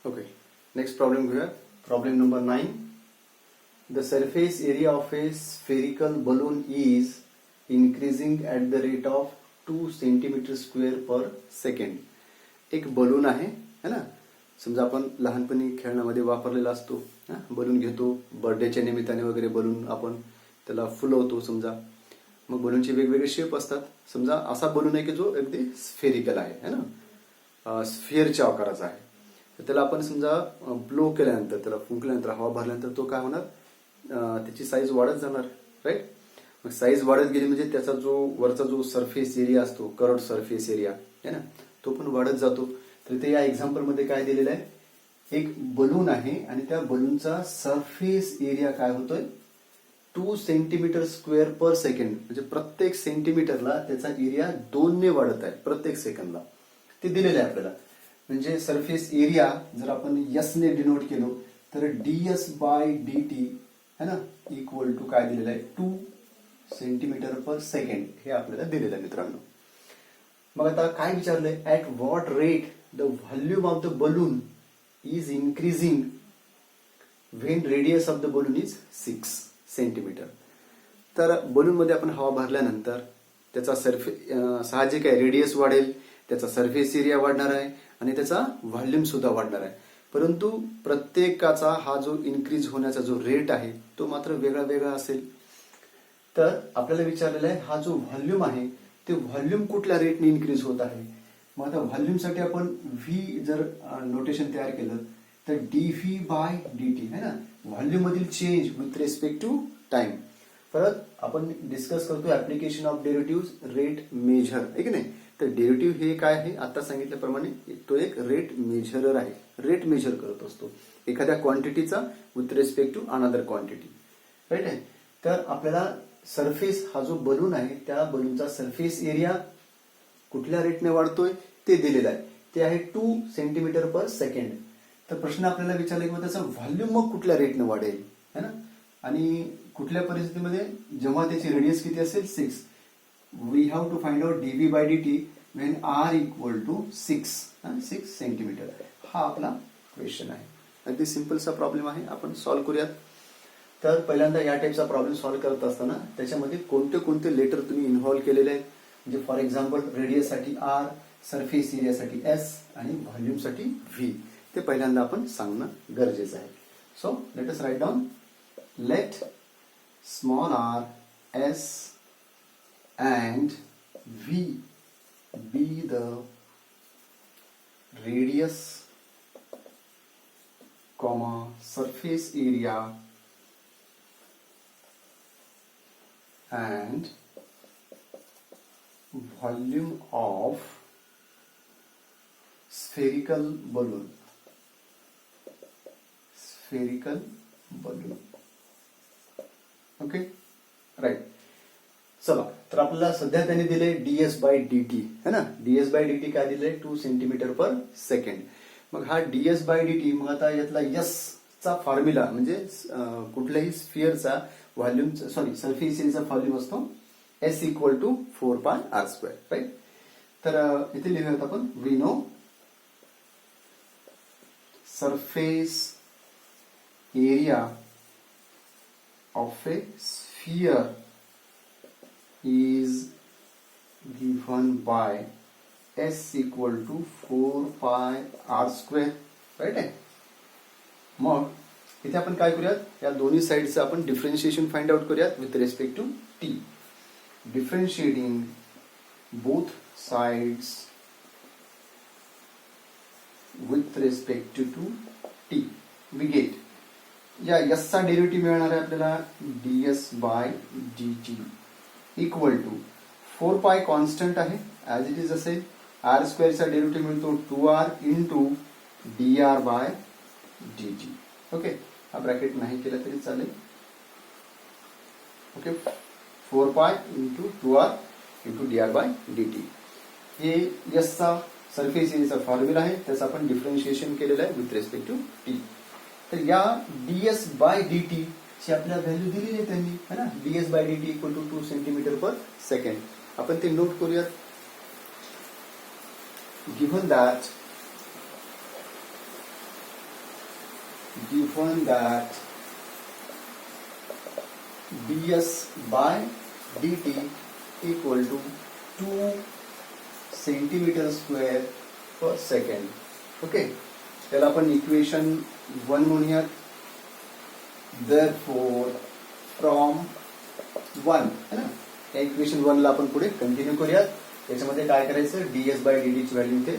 Okay, next problem घेऊया. Problem number 9. The surface area of A spherical balloon is increasing at the rate of 2 centimetre square per second. एक balloon आहे है ना, समजा आपण लहानपणी खेळण्यामध्ये वापरलेला असतो. बलून घेतो, बर्थडेच्या निमित्ताने वगैरे बलून आपण त्याला फुलवतो समजा. मग बलूनचे वेगवेगळे शेप असतात. समजा असा बलून आहे की जो अगदी स्फेरिकल आहे है ना, स्फिअरच्या आकाराचा आहे. तर त्याला आपण समजा ब्लो केल्यानंतर, त्याला फुंकल्यानंतर, हवा भरल्यानंतर तो काय होणार, त्याची साईज वाढत जाणार. राईट. मग साईज वाढत गेली म्हणजे त्याचा जो वरचा जो सरफेस एरिया असतो, कर्व्ड सरफेस एरिया है ना, तो पण वाढत जातो. तर इथे या एक्झाम्पल मध्ये काय दिलेलं आहे, एक बलून आहे आणि त्या बलूनचा सरफेस एरिया काय होतोय, 2 सेंटीमीटर स्क्वेअर पर सेकंड. म्हणजे प्रत्येक सेंटीमीटरला त्याचा एरिया 2 ने वाढत आहे प्रत्येक सेकंदला. ते दिलेलं आहे आपल्याला. म्हणजे सरफेस एरिया जर आपण एस ने डिनोट केलो तर ds बाय dt है ना इक्वल टू काय दिलेलं आहे, 2 सेंटीमीटर पर सेकंड. हे आपल्याला दिलेलं आहे मित्रांनो. मग आता काय विचारलंय, at what rate the volume of the balloon is increasing when radius of the balloon is 6 centimetre. तर बलूनमध्ये आपण हवा भरल्यानंतर त्याचा साहजिक आहे रेडियस वाढेल, त्याचा सरफेस एरिया वाढणार आहे आणि त्याचा व्हॉल्यूम सुद्धा वाढणार आहे. परंतु प्रत्येकाचा हा जो इन्क्रीज होण्याचा जो रेट आहे तो मात्र वेगळा वेगळा असेल. तर आपल्याला विचारलेला आहे हा जो व्हॉल्यूम आहे ते व्हॉल्यूम कुठल्या रेटने इन्क्रीज होत आहे. मग आता व्हॉल्यूमसाठी आपण व्ही जर नोटेशन तयार केलं तर डीव्ही बाय डीटी है ना, व्हॉल्यूम मधील change with respect to time. परत आपण डिस्कस करतो application of derivative rate measure आहे की नाही. तर डेरिव्हेटिव्ह हे काय आहे, आता सांगितल्याप्रमाणे तो एक रेट मेजरर आहे. रेट मेजर करत असतो एखाद्या क्वांटिटीचा with respect to another quantity. Right आहे. तर आपल्याला सरफेस हा जो बलून आहे त्या बलूनचा सरफेस एरिया कुठल्या रेटने वाढतोय ते दिलेलं आहे. ते आहे 2 सेंटीमीटर पर सेकंड. तर प्रश्न आपल्याला विचारला की मग त्याचा व्हॉल्यूम मग कुठल्या रेटने वाढेल है ना, आणि कुठल्या परिस्थितीमध्ये, जेव्हा त्याची रेडियस किती असेल 6. We have to find out dv by dt when r equal to 6 centimetre. हा आपला क्वेश्चन आहे. अगदी सिंपलचा प्रॉब्लेम आहे, आपण सॉल्व्ह करूयात. तर पहिल्यांदा या टाईपचा प्रॉब्लेम सॉल्व्ह करत असताना त्याच्यामध्ये कोणते कोणते लेटर तुम्ही इन्व्हॉल्व्ह केलेले आहेत. म्हणजे फॉर एक्झाम्पल रेडियससाठी आर, सरफेस एरियासाठी एस आणि व्हॉल्यूमसाठी व्ही, ते पहिल्यांदा आपण सांगणं गरजेचं आहे. So let us write down. Let small R, S and V be the radius, surface area and volume of spherical balloon. Okay, right. चला, तर आपल्याला सध्या त्यांनी दिले ds बाय dt है ना. ds बाय dt काय दिले, 2 सेंटीमीटर पर सेकंड. मग हा ds बाय dt, मग आता यातला s चा फॉर्म्युला म्हणजे कुठल्याही स्फिअरचा व्हॉल्यूम, सरफेस एरियाचा व्हॉल्यूम असतो s equal to 4πr². Right. तर इथे लिहूयात आपण, we know surface area of a sphere is given by s equal to 4πr². Right आहे. मग इथे आपण काय करूयात, या दोन्ही साइडचं आपण डिफरन्शिएशन फाइंड आउट करूयात with respect to T. Differentiating both sides with respect to T, we get, या एस चा डेरिव्हेटिव्ह मिळणार आहे आपल्याला ds by dt equal to 4π constant आहे ऍज इट इज असेल. r² चा डेरिव्हेटिव्ह मिळतो 2r into dr by dt. Okay, हा ब्रॅकेट नाही केला तरी चालेल. Okay, 4π into 2r into dr by dt. हे s चा सरफेस एरियाचा फॉर्म्युला आहे, त्याचं आपण डिफरन्शिएशन केलेलं आहे विथ रिस्पेक्ट टू टी. तर या ds बाय dt ची आपल्याला व्हॅल्यू दिलेली आहे त्यांनी है ना. ds by dt equal to 2 centimetre per second. आपण ते नोट करूयात. Given that given that ds by dt equal to 2 centimetre square per second. Okay, त्याला आपण इक्वेशन 1 म्हणूयात. therefore फ्रॉम 1 है ना, या इक्वेशन 1 ला आपण पुढे कंटिन्यू करूयात. त्याच्यामध्ये काय करायचं, ds बाय dt ची व्हॅल्यू इथे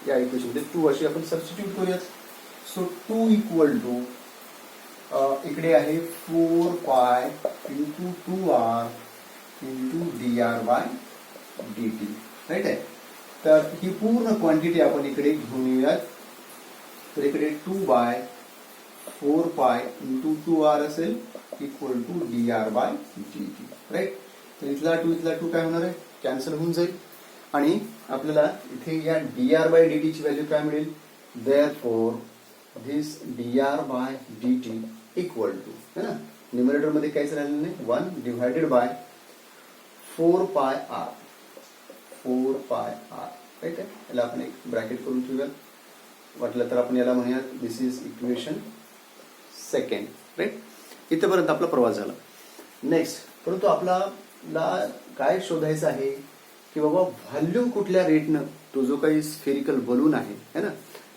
या इक्वेशन मध्ये 2 अशी आपण सबस्टिट्यूट करूयात. सो 2 इक्वल टू इकडे आहे 4 pi into 2r into dr by dt. Right आहे. तर ही पूर्ण क्वांटिटी आपण इकडे घेऊन येऊयात. तर इकडे 2 बाय 4 पाय इंटू 2r असेल equal to dr by dt. Right. तर इथला 2 काय होणार आहे, कॅन्सल होऊन जाईल. आणि आपल्याला इथे या dr बाय dt ची व्हॅल्यू काय मिळेल, therefore this dr by dt equal to, है ना, न्यूमरेटर मध्ये काहीच राहिलेलं नाही, 1 डिवायडेड बाय 4 पाय r. 4 पाय r. राईट आहे. याला आपण एक ब्रॅकेट करून ठेवूयात. वाटलं तर आपण याला म्हणूयात दिस इज इक्वेशन सेकंड. राईट. इथेपर्यंत आपला प्रवास झाला. नेक्स्ट, परंतु आपल्याला काय शोधायचं आहे की बाबा व्हॉल्यूम कुठल्या रेटनं, तो जो काही स्फेरिकल बलून आहे है ना,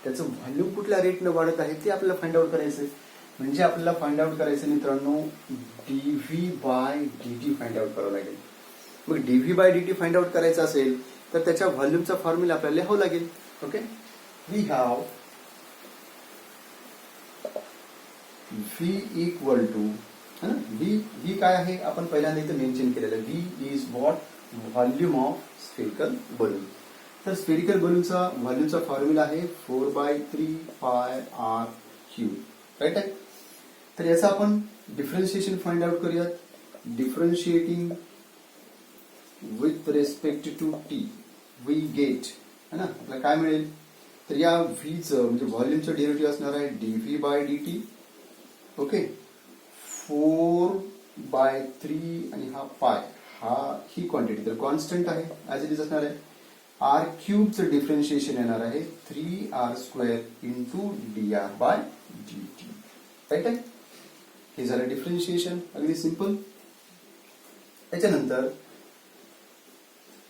त्याचं व्हॉल्यूम कुठल्या रेटनं वाढत आहे ते आपल्याला फाइंड आउट करायचं आहे. म्हणजे आपल्याला फाइंड आउट करायचं मित्रांनो, dv by dt find out करावं लागेल. मग dv by dt find out करायचं असेल तर त्याच्या व्हॉल्यूमचा फॉर्म्युला आपल्याला लिहावं लागेल. Okay, we have v equal to, है ना, v काय आहे आपण पहिल्यांदा इथे मेन्शन केलेलं आहे. v is what, volume of spherical balloon. तर स्फेरिकल बलूनचा व्हॉल्यूमचा फॉर्म्युला आहे 4/3 पाय r क्यूब. राईट आहे. तर याचा आपण डिफरन्शिएशन फाइंड आउट करूयात. Differentiating with respect to t we get, है ना, आपल्याला काय मिळेल, तर या व्हीचं म्हणजे व्हॉल्यूमचं डेरिव्हेटिव्ह असणार आहे dv बाय dt. ओके, 4/3 आणि हा पाय, ही क्वांटिटी तर कॉन्स्टंट आहे, ऍज इट इज असणार आहे. r क्यूबचं डिफरन्शिएशन येणार आहे 3r² into dr by dt. Right आहे. हे झालं डिफरन्शिएशन, अगदी सिंपल. त्याच्यानंतर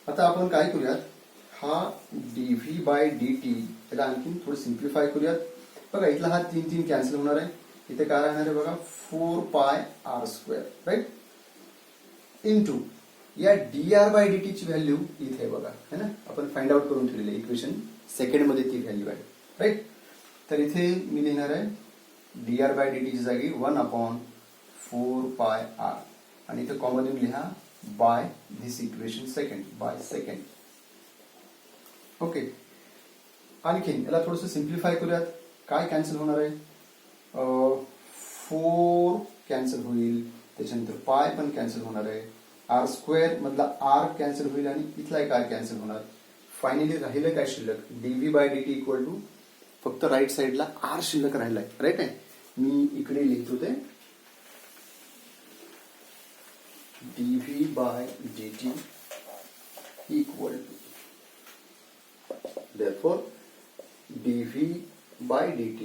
आता आपण काय करूयात, हा dv बाय dt याला आणखी थोडं सिम्प्लिफाय करूयात. बघा इथला हा 3 कॅन्सल होणार आहे. इथे काय राहणार आहे बघा, 4 पाय r². राईट. इंटू या dr बाय dt ची व्हॅल्यू इथे आहे बघा, है ना, आपण फाइंड आउट करून ठेवलेली इक्वेशन सेकंड मध्ये ती व्हॅल्यू आहे. राईट. तर इथे मी लिहिणार आहे dr बाय dt ची जागी 1/4 पाय r आणि इथे कॉमन लिहा by this equation second, by second. Okay, आणखीन याला थोडंसं सिम्प्लिफाय करूयात. काय कॅन्सल होणार आहे, 4 कॅन्सल होईल, त्याच्यानंतर पाय पण कॅन्सल होणार आहे, r² मधला r कॅन्सल होईल आणि इथला एक r कॅन्सल होणार. फायनली राहिलं काय शिल्लक, dv by dt equal to फक्त राईट साइडला r शिल्लक राहिलाय. राईट आहे. मी इकडे लिहितो ते dv by dt equal to, therefore dv by dt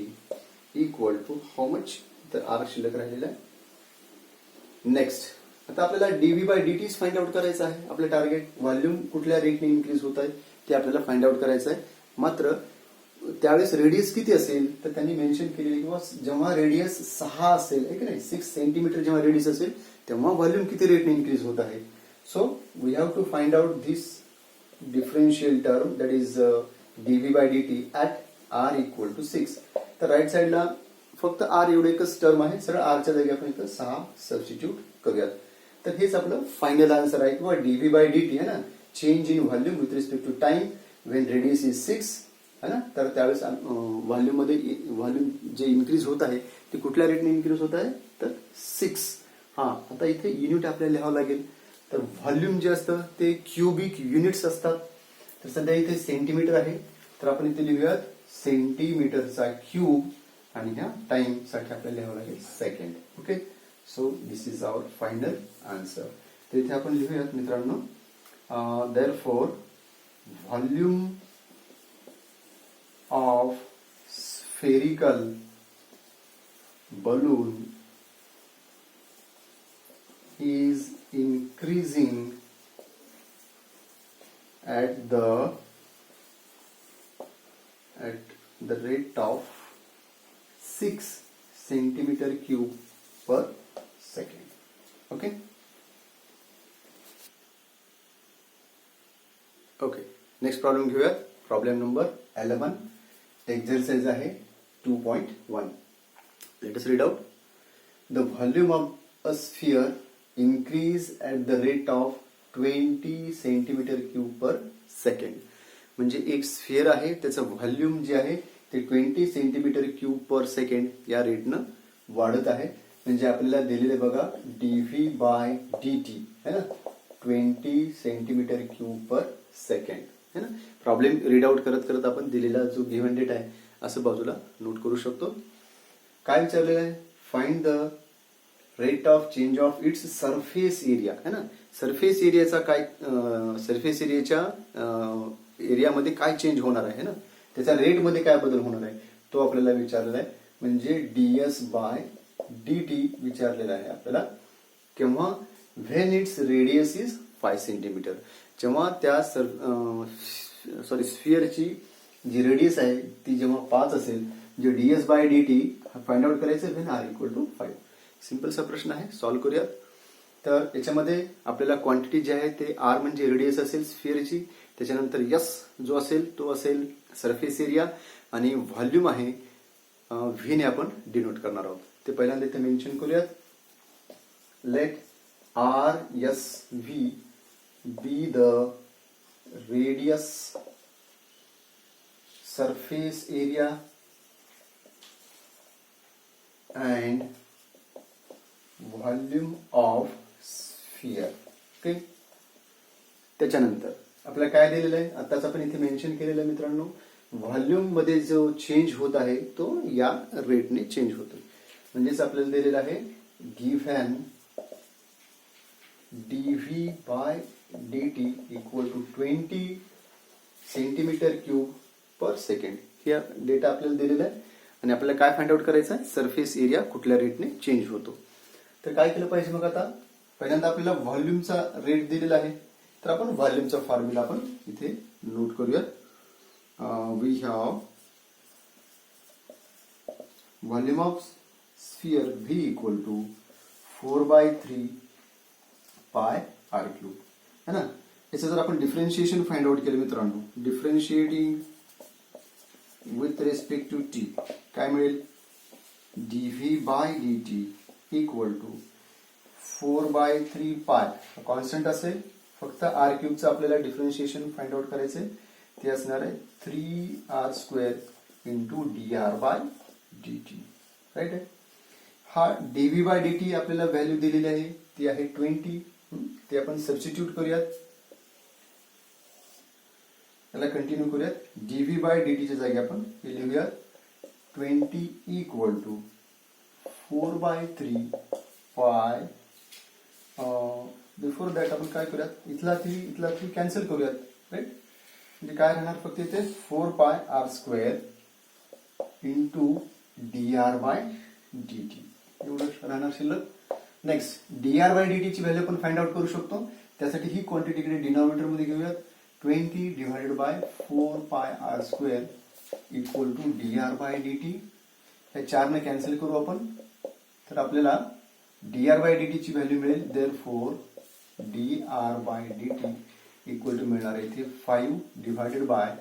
equal to how much, तर r शिल्लक राहिलेला आहे. नेक्स्ट, आता आपल्याला dv by dt find out करायचं आहे. आपलं टार्गेट व्हॉल्यूम कुठल्या रेटने इन्क्रीज होत आहे ते आपल्याला फाइंड आउट करायचं आहे. मात्र त्यावेळेस रेडियस किती असेल तर त्यांनी मेन्शन केलेली किंवा जेव्हा रेडियस 6 असेल, आहे की नाही, 6 सेंटीमीटर जेव्हा रेडियस असेल तेव्हा व्हॉल्यूम किती रेटने इन्क्रीज होत आहे. So we have to find out this differential term that is dv by dt at r equal to 6. तर राईट साइडला फक्त r एवढं एकच टर्म आहे, सरळ r च्या जागी आपण इथं 6 सबस्टिट्यूट करूयात. तर हेच आपलं फायनल आन्सर आहे किंवा dv बाय dt है ना, change in volume with respect to time when radius is 6, है ना. तर त्यावेळेस व्हॉल्यूम मध्ये व्हॉल्यूम जे इन्क्रीज होत आहे ते कुठल्या रेटने इन्क्रीज होत आहे तर 6. हा, आता इथे युनिट आपल्याला लिहावं लागेल. तर व्हॉल्यूम जे असतं ते क्युबिक युनिट्स असतात. तर सध्या इथे सेंटीमीटर आहे, तर आपण इथे लिहूयात सेंटीमीटरचा क्यूब आणि ह्या टाइम साठी आपल्याला लिहावं लागेल second. Okay, so this is our final answer. तर इथे आपण लिहूयात मित्रांनो, therefore volume of spherical balloon is increasing at the rate of 6 centimeter cube per second. Okay. Okay. Next problem घेऊयात. Problem number 11. एक्झरसाइज आहे 2.1. Let us read out. The volume of a sphere increase at the rate of 20 centimetre cube per second. म्हणजे एक sphere आहे, त्याचं volume जे आहे ते 20 centimetre cube per second या रेटनं वाढत आहे. म्हणजे आपल्याला दिलेले बघा dv बाय dt है ना, 20 सेंटीमीटर क्यूब पर सेकंड है ना. प्रॉब्लेम रीड आउट करत करत आपण दिलेला जो गिव्हन डेट आहे असं बाजूला नोट करू शकतो. काय विचारलेलं आहे? Find the rate of change of its surface area है ना. सरफेस एरियाचा काय, सरफेस एरियाच्या एरियामध्ये काय चेंज होणार आहे ना, त्याच्या रेटमध्ये काय बदल होणार आहे तो आपल्याला विचारलेला आहे. म्हणजे ds बाय dt विचारलेला आहे आपल्याला. केव्हा? When it's radius is 5 centimetre. जेव्हा त्या स्फिअरची जी रेडियस आहे ती जेव्हा 5 असेल, जे ds by dt find out करायचं व्हेन r इक्वल टू 5. सिंपलचा प्रश्न आहे, सॉल्व्ह करूयात. तर याच्यामध्ये आपल्याला क्वांटिटी जी आहे ते r म्हणजे रेडियस असेल स्फिअरची, त्याच्यानंतर s जो असेल तो असेल सरफेस एरिया, आणि व्हॉल्यूम आहे v ने आपण डिनोट करणार आहोत. ते पहिल्यांदा इथे मेन्शन करूयात. Let r s v be the radius, surface area and volume of sphere. Okay. त्याच्यानंतर आपल्याला काय दिलेलं आहे, आताच आपण इथे मेन्शन केलेलं आहे मित्रांनो, व्हॉल्यूम मध्ये जो चेंज होत आहे तो या रेटने चेंज होतो. म्हणजेच आपल्याला दिलेलं आहे given dv by dt equal to 20 centimetre cube per second. हे डेटा आपल्याला दिलेला आहे आणि आपल्याला काय फाइंड आउट करायचं आहे, सरफेस एरिया कुठल्या रेटने चेंज होतो. तर काय केलं पाहिजे मग आता, पहिल्यांदा आपल्याला व्हॉल्यूमचा रेट दिलेला आहे, तर आपण व्हॉल्यूमचा फॉर्म्युला आपण इथे नोट करूयात. We have volume of sphere v equal to 4/3 pi r cube है ना. याचं जर आपण डिफरन्शिएशन फाइंड आउट केलं मित्रांनो, differentiating with respect to t काय मिळेल, dv by dt equal to 4/3 pi. Constant असेल, फक्त r क्यूबचं आपल्याला डिफरन्शिएशन फाइंड आउट करायचंय, ते असणार आहे 3r² into dr by dt. Right आहे. हा dv बाय dt आपल्याला व्हॅल्यू दिलेली आहे ती आहे 20. ते आपण सबस्टिट्यूट करूयात, त्याला कंटिन्यू करूयात. dv बाय dt च्या जागी आपण हे लिहूयात 20 इक्वल टू 4/3 पाय. बिफोर दॅट आपण काय करूयात, इथला 3 कॅन्सल करूयात. राईट. म्हणजे काय राहणार, फक्त इथे 4πr² into dr by dt एवढं राहणार शिल्लक. नेक्स्ट dr बाय dt ची व्हॅल्यू आपण फाइंड आउट करू शकतो. त्यासाठी ही क्वांटिटी कडे डिनॉमिनेटर मध्ये घेऊयात. 20 divided by 4πr² equal to dr by dt. हे 4 ने कॅन्सल करू आपण, तर आपल्याला dr बाय dt ची व्हॅल्यू मिळेल. Therefore dr by dt equal to मिळणार आहे इथे 5 डिवाइडेड बाय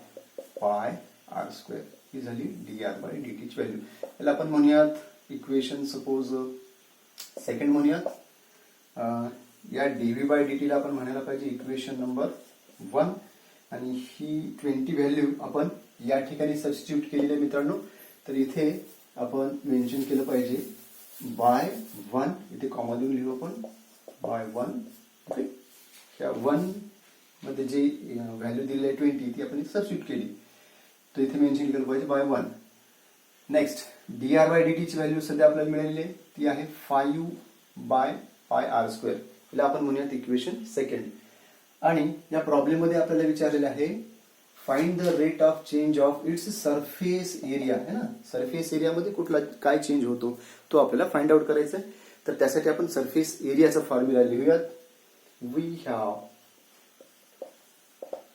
πr². ही झाली dr बाय dt ची व्हॅल्यू. याला आपण म्हणूयात इक्वेशन सपोज सेकंड म्हणूयात. या dv बाय dt ला आपण म्हणायला पाहिजे इक्वेशन नंबर 1, आणि ही 20 व्हॅल्यू आपण या ठिकाणी सबस्टिट्यूट केलेली आहे मित्रांनो. तर इथे आपण मेन्शन केलं पाहिजे बाय 1, इथे कॉमा देऊन लिहू आपण बाय 1. ओके. या 1 मध्ये जे व्हॅल्यू दिलेली आहे 20 ती आपण सबस्टिट्यूट केली, तर इथे मेन्शन केलं पाहिजे by 1. Next dr by dt ची व्हॅल्यू सध्या आपल्याला मिळालेली आहे ती आहे 5/πr². हिला आपण म्हणूयात इक्वेशन सेकंड. आणि या प्रॉब्लेम मध्ये आपल्याला विचारलेलं आहे find the rate of change of its surface area है ना. सरफेस एरियामध्ये कुठला काय चेंज होतो तो आपल्याला फाइंड आउट करायचा आहे. तर त्यासाठी आपण सरफेस एरियाचा फॉर्म्युला लिहूयात. वी हॅव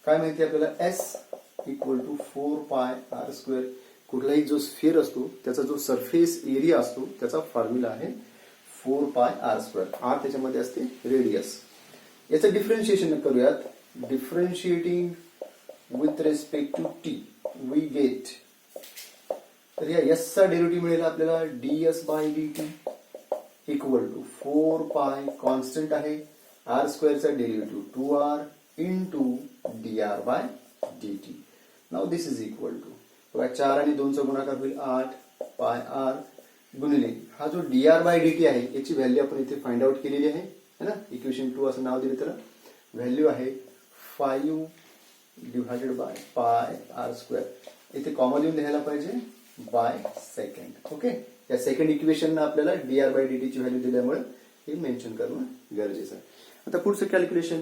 काय माहिती आपल्याला एस इक्वल टू 4πr². कुठलाही जो स्फिअर असतो त्याचा जो सरफेस एरिया असतो त्याचा फॉर्म्युला आहे 4πr². आर त्याच्यामध्ये असते रेडियस. याचं डिफरन्शिएशन करूयात. Differentiating with respect to T we get. तर या एस चा डेरिव्हेटिव्ह मिळेल आपल्याला ds/dt इक्वल टू 4π कॉन्स्टंट आहे. r² चा derivative 2r into dr/dt. Now this is equal to बघा 4 आणि 2 चा गुणाकार होईल 8πr गुणिले हा जो dr/dt आहे याची व्हॅल्यू आपण इथे फाइंड आउट केलेली आहे है ना. इक्वेशन 2 असं नाव दिले त्याला. व्हॅल्यू आहे 5 डिवायडेड बाय πr². इथे कॉमा देऊन लिहायला पाहिजे बाय सेकंड. ओके. या सेकंड इक्वेशन आपल्याला dr/dt ची व्हॅल्यू दिल्यामुळे हे मेन्शन करणं गरजेचं आहे. आता पुढचं कॅल्क्युलेशन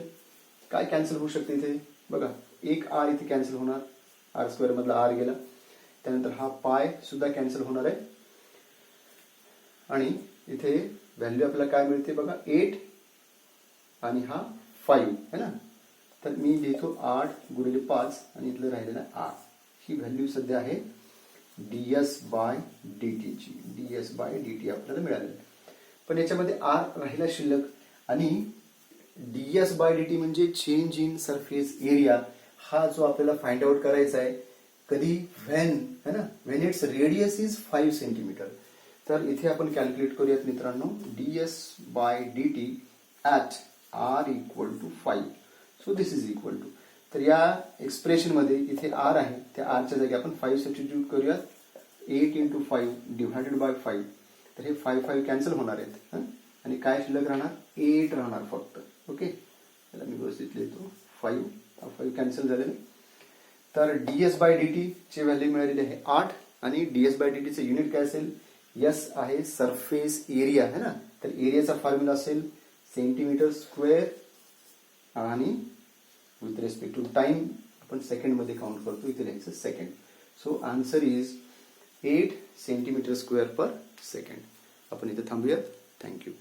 काय कॅन्सल होऊ शकते इथे बघा. एक r इथे कॅन्सल होणार. r² मधला r गेला. त्यानंतर हा पाय सुद्धा कॅन्सल होणार आहे. आणि इथे व्हॅल्यू आपल्याला काय मिळते बघा 8 आणि हा 5 है ना. तर मी लिहितो 8 गुणिले 5 आणि इथलं राहिलेलं r. ही व्हॅल्यू सध्या आहे ds/dt ची. ds/dt आपल्याला मिळालेलं. पण याच्यामध्ये r राहिला शिल्लक आणि ds/dt म्हणजे चेंज इन सरफेस एरिया. हा जो आपल्याला फाइंड आउट करायचा आहे कधी व्हेन है ना when it's radius is 5 centimetre. तर इथे आपण कॅल्क्युलेट करूयात मित्रांनो. ds/dt at r equal to 5. So this is equal to. तर या एक्सप्रेशन मध्ये इथे r आहे त्या r च्या जागी आपण 5 सबस्टिट्यूट करूयात. 8 इंटू 5 डिवायडेड बाय 5. तर हे 5 कॅन्सल होणार आहेत आणि काय शिल्लक राहणार 8 राहणार फक्त. ओके. त्याला मी व्यवस्थित लिहितो 5 कॅन्सल झालेले. तर ds/dt ची व्हॅल्यू मिळालेली आहे 8 आणि ds/dt चे युनिट काय असेल यस आहे सरफेस एरिया है ना. तर एरियाचा फॉर्म्युला असेल सेंटीमीटर स्क्वेअर आणि विथ रेस्पेक्ट टू टाइम आपण सेकंड मध्ये काउंट करतो. इथे लिहायचं second. So answer is 8 centimetre square per second. आपण इथे थांबूयात. थँक्यू.